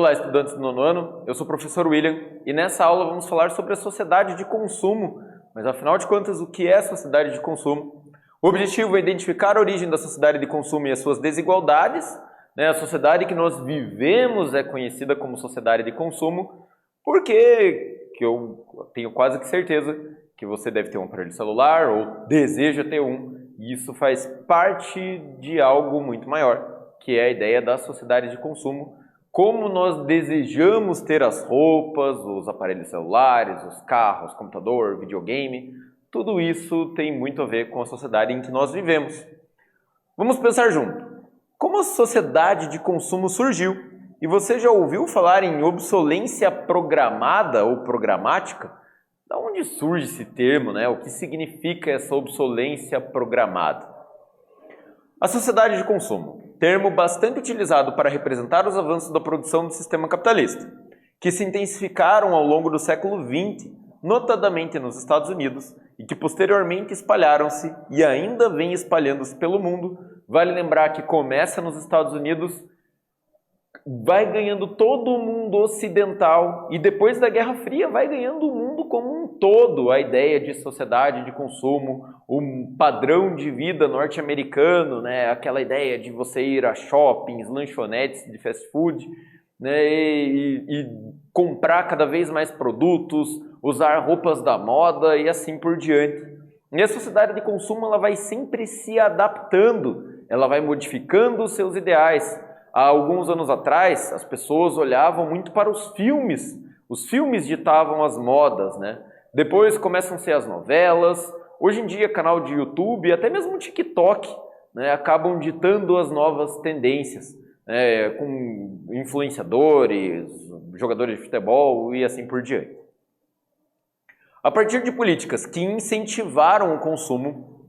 Olá, estudantes do nono ano, eu sou o professor William e nessa aula vamos falar sobre a sociedade de consumo. Mas afinal de contas, o que é a sociedade de consumo? O objetivo é identificar a origem da sociedade de consumo e as suas desigualdades. A sociedade que nós vivemos é conhecida como sociedade de consumo porque eu tenho quase que certeza que você deve ter um aparelho celular ou deseja ter um. E isso faz parte de algo muito maior, que é a ideia da sociedade de consumo. Como nós desejamos ter as roupas, os aparelhos celulares, os carros, computador, videogame, tudo isso tem muito a ver com a sociedade em que nós vivemos. Vamos pensar junto. Como a sociedade de consumo surgiu? E você já ouviu falar em obsolência programada ou programática? Da onde surge esse termo, né? O que significa essa obsolência programada? A sociedade de consumo, termo bastante utilizado para representar os avanços da produção do sistema capitalista, que se intensificaram ao longo do século XX, notadamente nos Estados Unidos, e que posteriormente espalharam-se e ainda vêm espalhando-se pelo mundo. Vale lembrar que começa nos Estados Unidos, vai ganhando todo o mundo ocidental e depois da Guerra Fria vai ganhando o mundo como um todo. A ideia de sociedade de consumo, um padrão de vida norte-americano, né? Aquela ideia de você ir a shoppings, lanchonetes de fast food, né? E comprar cada vez mais produtos, usar roupas da moda e assim por diante. E a sociedade de consumo ela vai sempre se adaptando, ela vai modificando os seus ideais. Há alguns anos atrás, as pessoas olhavam muito para os filmes ditavam as modas, né? Depois começam a ser as novelas, hoje em dia canal de YouTube, até mesmo o TikTok, né, acabam ditando as novas tendências, né, com influenciadores, jogadores de futebol e assim por diante. A partir de políticas que incentivaram o consumo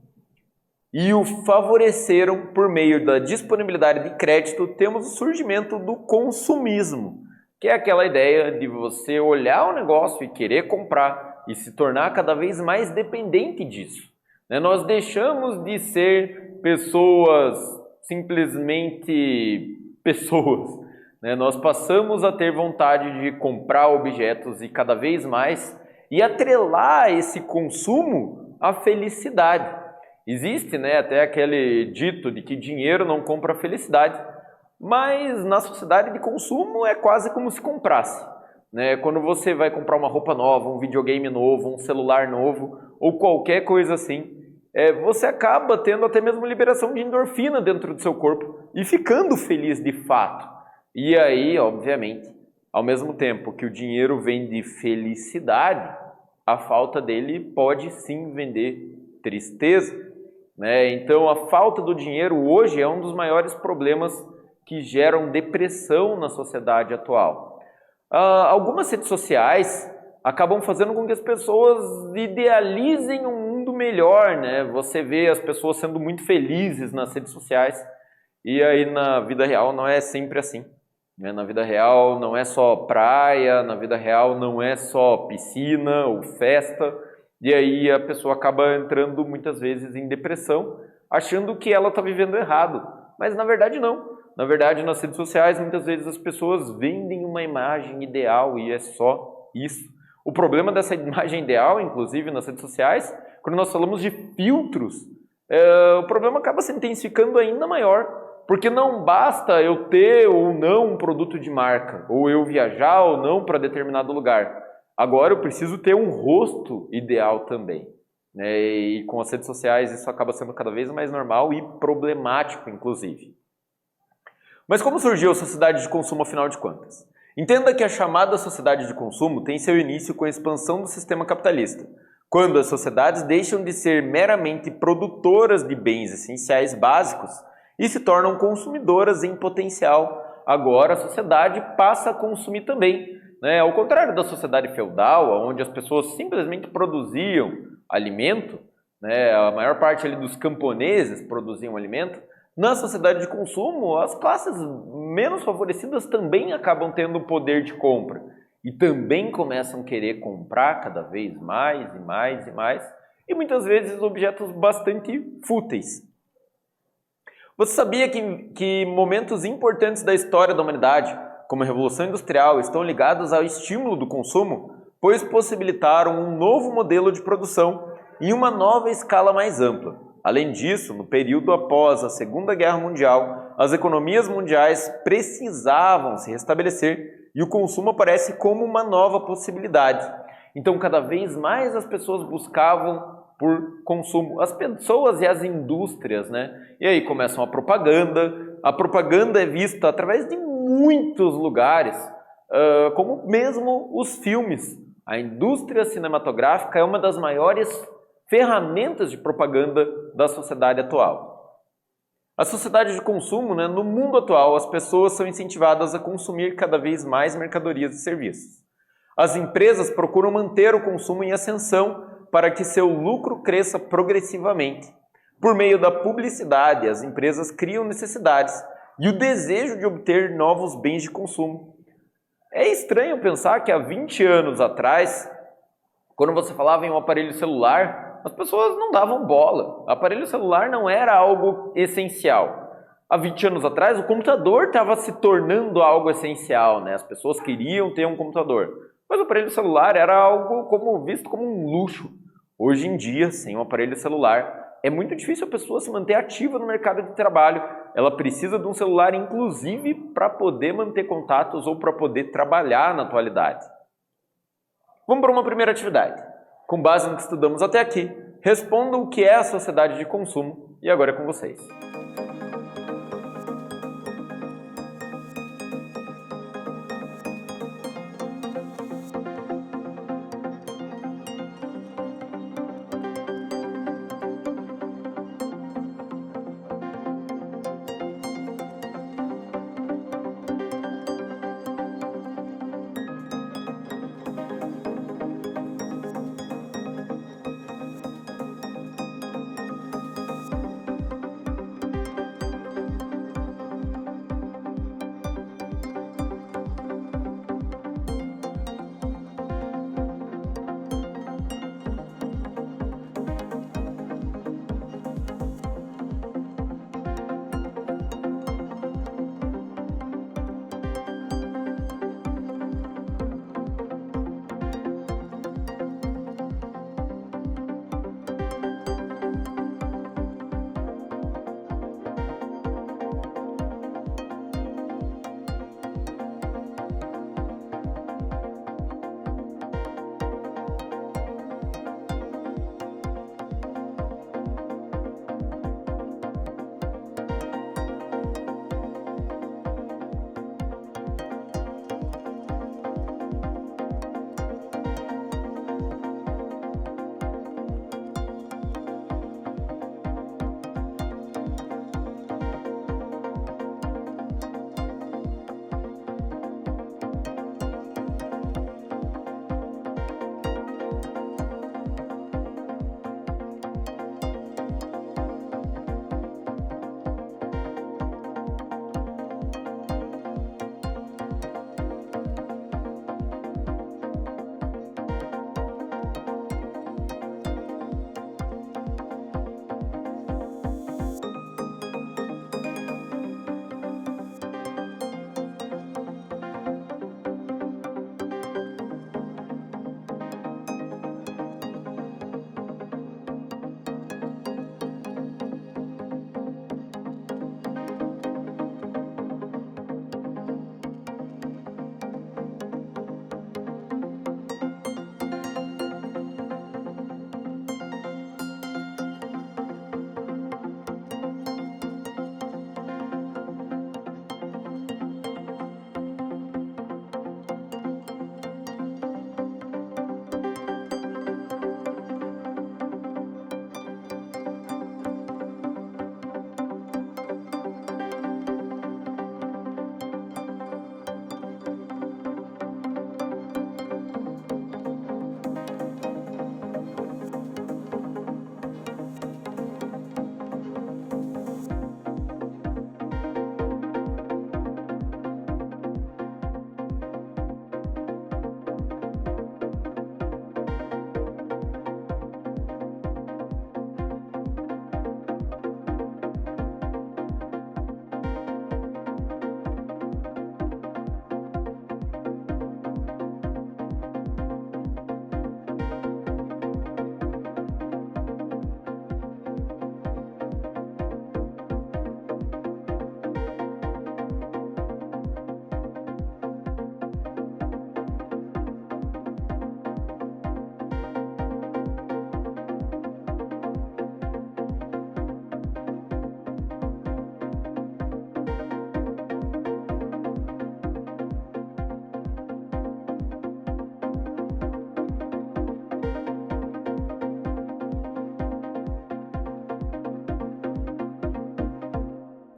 e o favoreceram por meio da disponibilidade de crédito, temos o surgimento do consumismo, que é aquela ideia de você olhar o negócio e querer comprar e se tornar cada vez mais dependente disso. Nós deixamos de ser pessoas, simplesmente pessoas. Nós passamos a ter vontade de comprar objetos e cada vez mais e atrelar esse consumo à felicidade. Existe, até aquele dito de que dinheiro não compra felicidade, mas na sociedade de consumo é quase como se comprasse. Quando você vai comprar uma roupa nova, um videogame novo, um celular novo ou qualquer coisa assim, você acaba tendo até mesmo liberação de endorfina dentro do seu corpo e ficando feliz de fato. E aí, obviamente, ao mesmo tempo que o dinheiro vende felicidade, a falta dele pode sim vender tristeza. Então, a falta do dinheiro hoje é um dos maiores problemas que geram depressão na sociedade atual. Algumas redes sociais acabam fazendo com que as pessoas idealizem um mundo melhor. Você vê as pessoas sendo muito felizes nas redes sociais e aí na vida real não é sempre assim. Na vida real não é só praia, na vida real não é só piscina ou festa. E aí a pessoa acaba entrando muitas vezes em depressão, achando que ela está vivendo errado. Mas na verdade não. Na verdade, nas redes sociais, muitas vezes as pessoas vendem uma imagem ideal e é só isso. O problema dessa imagem ideal, inclusive nas redes sociais, quando nós falamos de filtros, o problema acaba se intensificando ainda maior. Porque não basta eu ter ou não um produto de marca, ou eu viajar ou não para determinado lugar. Agora eu preciso ter um rosto ideal também. E com as redes sociais isso acaba sendo cada vez mais normal e problemático, inclusive. Mas como surgiu a sociedade de consumo, afinal de contas? Entenda que a chamada sociedade de consumo tem seu início com a expansão do sistema capitalista, quando as sociedades deixam de ser meramente produtoras de bens essenciais básicos e se tornam consumidoras em potencial. Agora a sociedade passa a consumir também. Ao contrário da sociedade feudal, onde as pessoas simplesmente produziam alimento, a maior parte ali dos camponeses produziam alimento, na sociedade de consumo, as classes menos favorecidas também acabam tendo poder de compra e também começam a querer comprar cada vez mais e mais e mais, e muitas vezes objetos bastante fúteis. Você sabia que momentos importantes da história da humanidade, como a Revolução Industrial, estão ligadas ao estímulo do consumo, pois possibilitaram um novo modelo de produção em uma nova escala mais ampla. Além disso, no período após a Segunda Guerra Mundial, as economias mundiais precisavam se restabelecer e o consumo aparece como uma nova possibilidade. Então, cada vez mais as pessoas buscavam por consumo, as pessoas e as indústrias, né? E aí começam a propaganda é vista através de muitos lugares, como mesmo os filmes. A indústria cinematográfica é uma das maiores ferramentas de propaganda da sociedade atual. A sociedade de consumo, né, no mundo atual, as pessoas são incentivadas a consumir cada vez mais mercadorias e serviços. As empresas procuram manter o consumo em ascensão para que seu lucro cresça progressivamente. Por meio da publicidade, as empresas criam necessidades e o desejo de obter novos bens de consumo. É estranho pensar que há 20 anos atrás, quando você falava em um aparelho celular, as pessoas não davam bola. O aparelho celular não era algo essencial. Há 20 anos atrás, o computador estava se tornando algo essencial, né? As pessoas queriam ter um computador. Mas o aparelho celular era algo visto como um luxo. Hoje em dia, sem um aparelho celular, é muito difícil a pessoa se manter ativa no mercado de trabalho. Ela precisa de um celular, inclusive, para poder manter contatos ou para poder trabalhar na atualidade. Vamos para uma primeira atividade. Com base no que estudamos até aqui, respondam o que é a sociedade de consumo e agora é com vocês.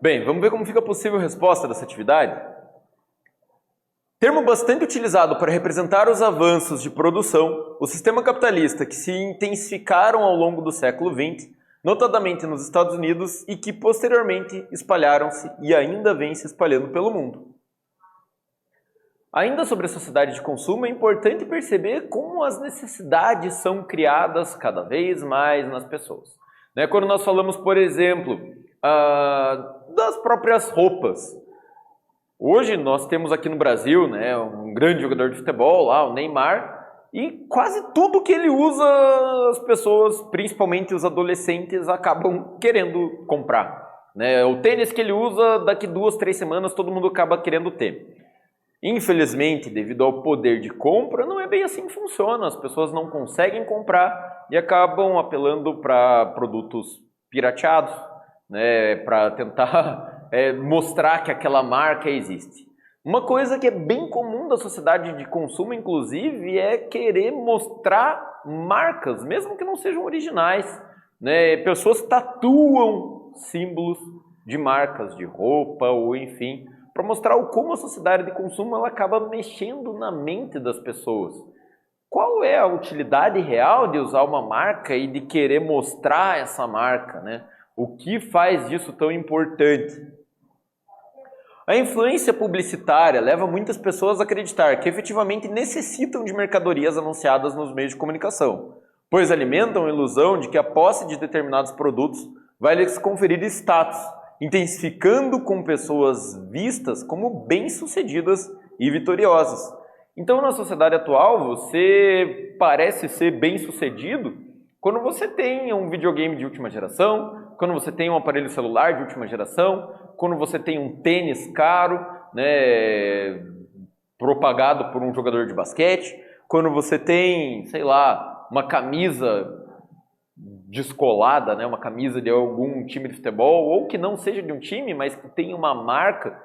Bem, vamos ver como fica a possível resposta dessa atividade? Termo bastante utilizado para representar os avanços de produção, o sistema capitalista que se intensificaram ao longo do século XX, notadamente nos Estados Unidos, e que posteriormente espalharam-se e ainda vêm se espalhando pelo mundo. Ainda sobre a sociedade de consumo, é importante perceber como as necessidades são criadas cada vez mais nas pessoas. Quando nós falamos, por exemplo, das próprias roupas. Hoje nós temos aqui no Brasil, um grande jogador de futebol, lá, o Neymar, e quase tudo que ele usa, as pessoas, principalmente os adolescentes, acabam querendo comprar. O tênis que ele usa, daqui 2, 3 semanas, todo mundo acaba querendo ter. Infelizmente, devido ao poder de compra, não é bem assim que funciona. As pessoas não conseguem comprar e acabam apelando para produtos pirateados, para tentar mostrar que aquela marca existe. Uma coisa que é bem comum da sociedade de consumo, inclusive, é querer mostrar marcas, mesmo que não sejam originais. Pessoas tatuam símbolos de marcas, de roupa ou enfim, para mostrar como a sociedade de consumo ela acaba mexendo na mente das pessoas. Qual é a utilidade real de usar uma marca e de querer mostrar essa marca, O que faz disso tão importante? A influência publicitária leva muitas pessoas a acreditar que efetivamente necessitam de mercadorias anunciadas nos meios de comunicação, pois alimentam a ilusão de que a posse de determinados produtos vai lhes conferir status, intensificando com pessoas vistas como bem-sucedidas e vitoriosas. Então, na sociedade atual, você parece ser bem-sucedido quando você tem um videogame de última geração, quando você tem um aparelho celular de última geração, quando você tem um tênis caro, propagado por um jogador de basquete, quando você tem, sei lá, uma camisa descolada, uma camisa de algum time de futebol, ou que não seja de um time, mas que tem uma marca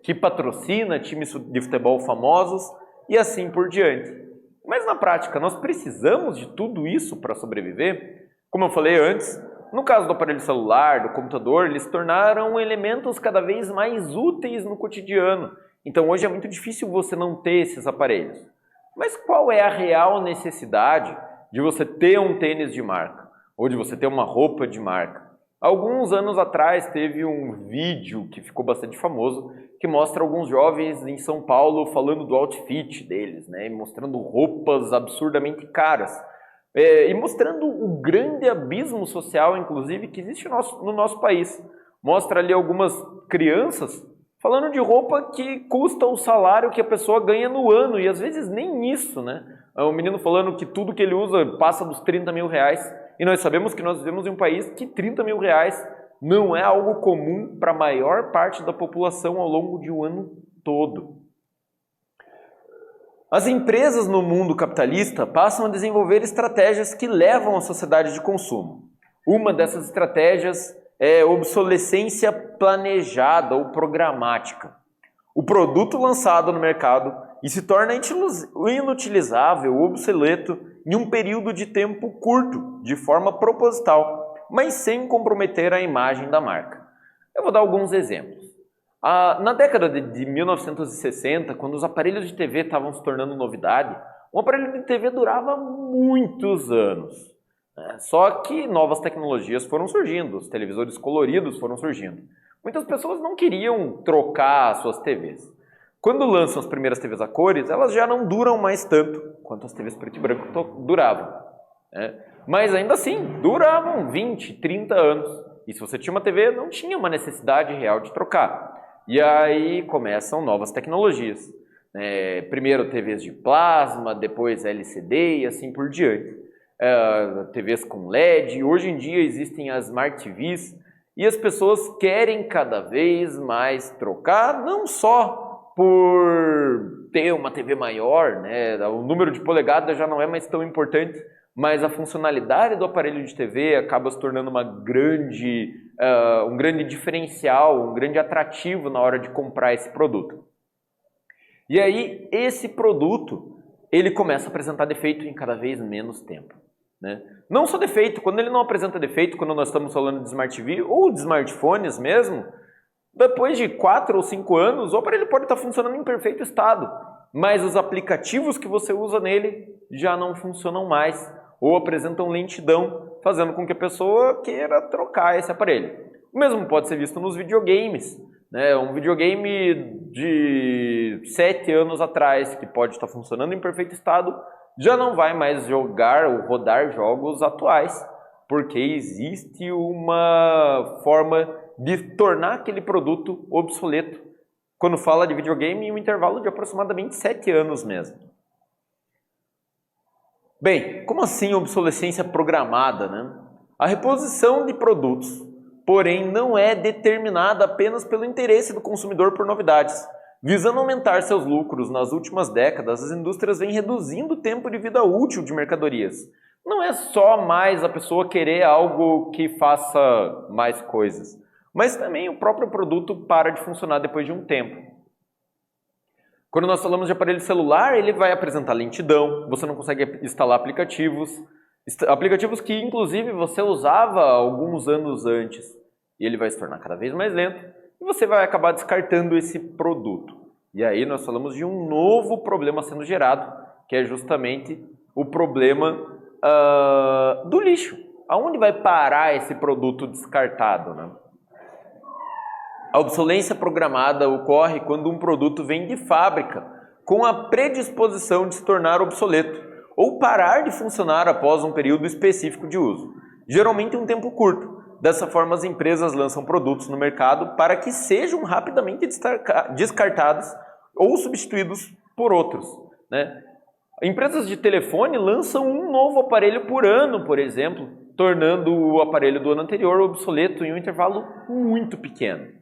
que patrocina times de futebol famosos e assim por diante. Mas na prática, nós precisamos de tudo isso para sobreviver? Como eu falei antes, no caso do aparelho celular, do computador, eles se tornaram elementos cada vez mais úteis no cotidiano. Então hoje é muito difícil você não ter esses aparelhos. Mas qual é a real necessidade de você ter um tênis de marca, ou de você ter uma roupa de marca? Alguns anos atrás teve um vídeo que ficou bastante famoso, que mostra alguns jovens em São Paulo falando do outfit deles, e mostrando roupas absurdamente caras, e mostrando o grande abismo social, inclusive, que existe no nosso país. Mostra ali algumas crianças falando de roupa que custa o salário que a pessoa ganha no ano, e às vezes nem isso, O menino falando que tudo que ele usa passa dos 30 mil reais, e nós sabemos que nós vivemos em um país que 30 mil reais não é algo comum para a maior parte da população ao longo de um ano todo. As empresas no mundo capitalista passam a desenvolver estratégias que levam a sociedade de consumo. Uma dessas estratégias é obsolescência planejada ou programática. O produto lançado no mercado e se torna inutilizável ou obsoleto em um período de tempo curto, de forma proposital, mas sem comprometer a imagem da marca. Eu vou dar alguns exemplos. Na década de 1960, quando os aparelhos de TV estavam se tornando novidade, um aparelho de TV durava muitos anos. Só que novas tecnologias foram surgindo, os televisores coloridos foram surgindo. Muitas pessoas não queriam trocar as suas TVs. Quando lançam as primeiras TVs a cores, elas já não duram mais tanto quanto as TVs preto e branco duravam. Mas ainda assim, duravam 20, 30 anos. E se você tinha uma TV, não tinha uma necessidade real de trocar. E aí começam novas tecnologias. Primeiro TVs de plasma, depois LCD e assim por diante. TVs com LED, hoje em dia existem as Smart TVs e as pessoas querem cada vez mais trocar, não só por ter uma TV maior, o número de polegadas já não é mais tão importante, mas a funcionalidade do aparelho de TV acaba se tornando um grande diferencial, um grande atrativo na hora de comprar esse produto. E aí, esse produto, ele começa a apresentar defeito em cada vez menos tempo. né? Não só defeito, quando ele não apresenta defeito, quando nós estamos falando de Smart TV ou de smartphones mesmo, depois de 4 ou 5 anos, o aparelho pode estar funcionando em perfeito estado, mas os aplicativos que você usa nele já não funcionam mais ou apresentam lentidão, fazendo com que a pessoa queira trocar esse aparelho. O mesmo pode ser visto nos videogames, né? Um videogame de 7 anos atrás, que pode estar funcionando em perfeito estado, já não vai mais jogar ou rodar jogos atuais, porque existe uma forma de tornar aquele produto obsoleto. Quando fala de videogame, em um intervalo de aproximadamente 7 anos mesmo. Bem, como assim obsolescência programada, né? A reposição de produtos, porém, não é determinada apenas pelo interesse do consumidor por novidades. Visando aumentar seus lucros nas últimas décadas, as indústrias vêm reduzindo o tempo de vida útil de mercadorias. Não é só mais a pessoa querer algo que faça mais coisas, mas também o próprio produto para de funcionar depois de um tempo. Quando nós falamos de aparelho celular, ele vai apresentar lentidão, você não consegue instalar aplicativos que inclusive você usava alguns anos antes, e ele vai se tornar cada vez mais lento, e você vai acabar descartando esse produto. E aí nós falamos de um novo problema sendo gerado, que é justamente o problema do lixo. Aonde vai parar esse produto descartado, né? A obsolescência programada ocorre quando um produto vem de fábrica com a predisposição de se tornar obsoleto ou parar de funcionar após um período específico de uso, geralmente um tempo curto. Dessa forma, as empresas lançam produtos no mercado para que sejam rapidamente descartados ou substituídos por outros, né? Empresas de telefone lançam um novo aparelho por ano, por exemplo, tornando o aparelho do ano anterior obsoleto em um intervalo muito pequeno.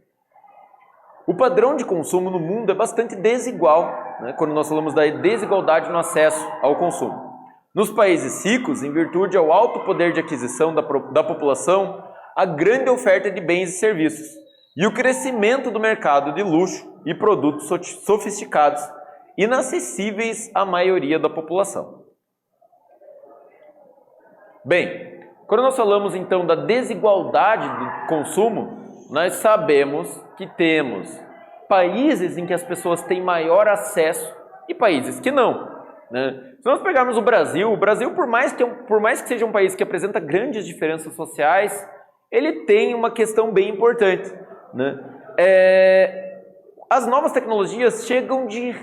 O padrão de consumo no mundo é bastante desigual, né, quando nós falamos da desigualdade no acesso ao consumo. Nos países ricos, em virtude ao alto poder de aquisição da população, a grande oferta de bens e serviços e o crescimento do mercado de luxo e produtos sofisticados, inacessíveis à maioria da população. Bem, quando nós falamos então da desigualdade do consumo, nós sabemos que temos países em que as pessoas têm maior acesso e países que não, né? Se nós pegarmos o Brasil, por mais que seja um país que apresenta grandes diferenças sociais, ele tem uma questão bem importante, né? As novas tecnologias chegam de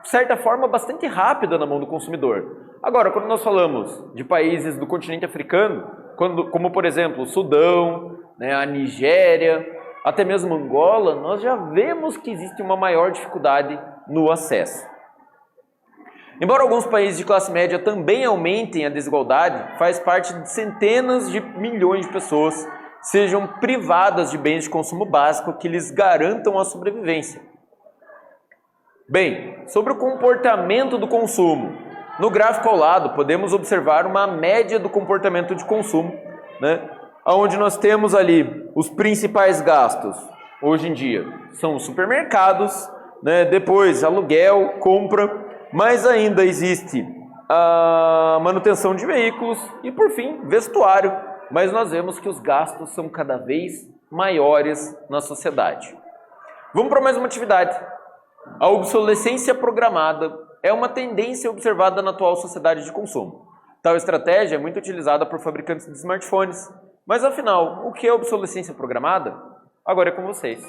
certa forma bastante rápida na mão do consumidor. Agora, quando nós falamos de países do continente africano, como por exemplo o Sudão, né, a Nigéria, até mesmo Angola, nós já vemos que existe uma maior dificuldade no acesso. Embora alguns países de classe média também aumentem a desigualdade, faz parte de centenas de milhões de pessoas sejam privadas de bens de consumo básico que lhes garantam a sobrevivência. Bem, sobre o comportamento do consumo, no gráfico ao lado podemos observar uma média do comportamento de consumo, né? Onde nós temos ali os principais gastos, hoje em dia, são os supermercados, né? Depois aluguel, compra, mas ainda existe a manutenção de veículos e, por fim, vestuário. Mas nós vemos que os gastos são cada vez maiores na sociedade. Vamos para mais uma atividade. A obsolescência programada é uma tendência observada na atual sociedade de consumo. Tal estratégia é muito utilizada por fabricantes de smartphones. Mas afinal, o que é obsolescência programada? Agora é com vocês.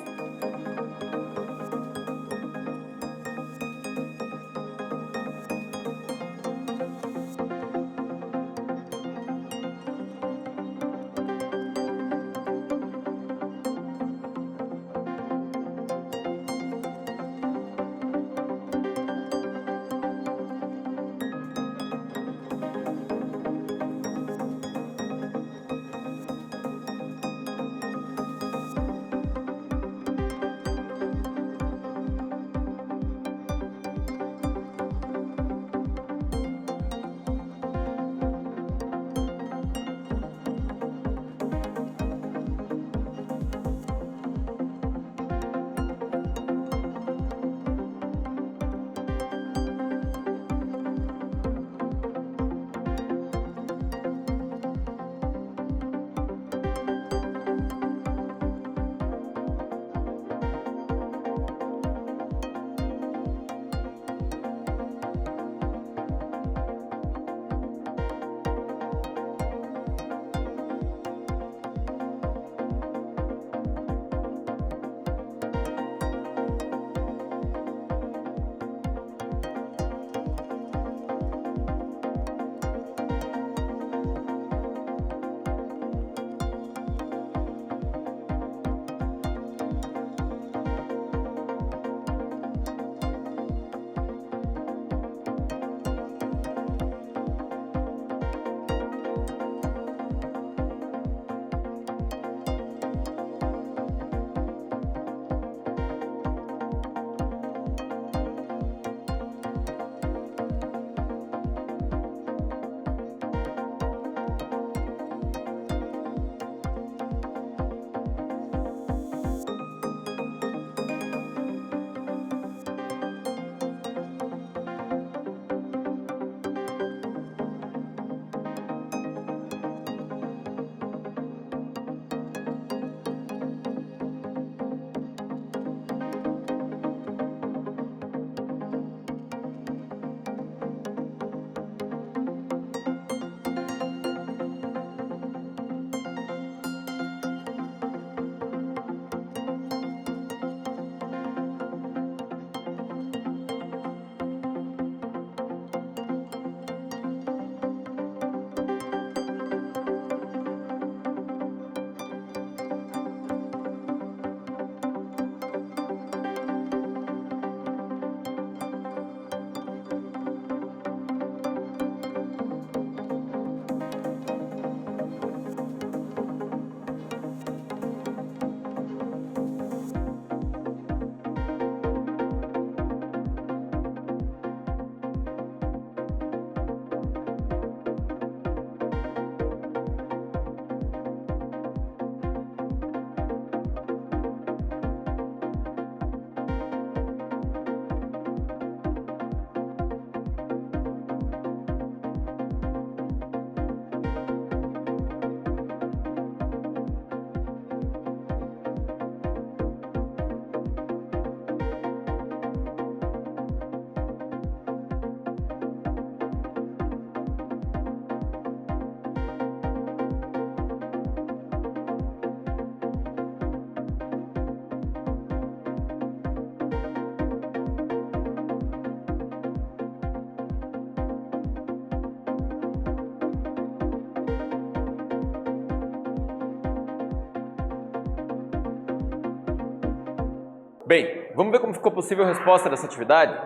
Bem, vamos ver como ficou possível a resposta dessa atividade?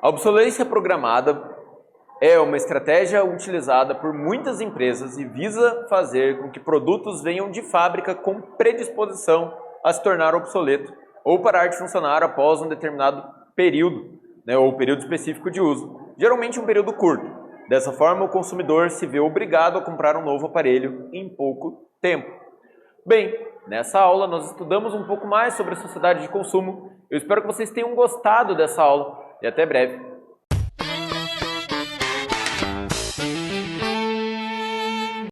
A obsolescência programada é uma estratégia utilizada por muitas empresas e visa fazer com que produtos venham de fábrica com predisposição a se tornar obsoleto ou parar de funcionar após um determinado período, ou período específico de uso, geralmente um período curto. Dessa forma, o consumidor se vê obrigado a comprar um novo aparelho em pouco tempo. Bem, nessa aula nós estudamos um pouco mais sobre a sociedade de consumo. Eu espero que vocês tenham gostado dessa aula e até breve.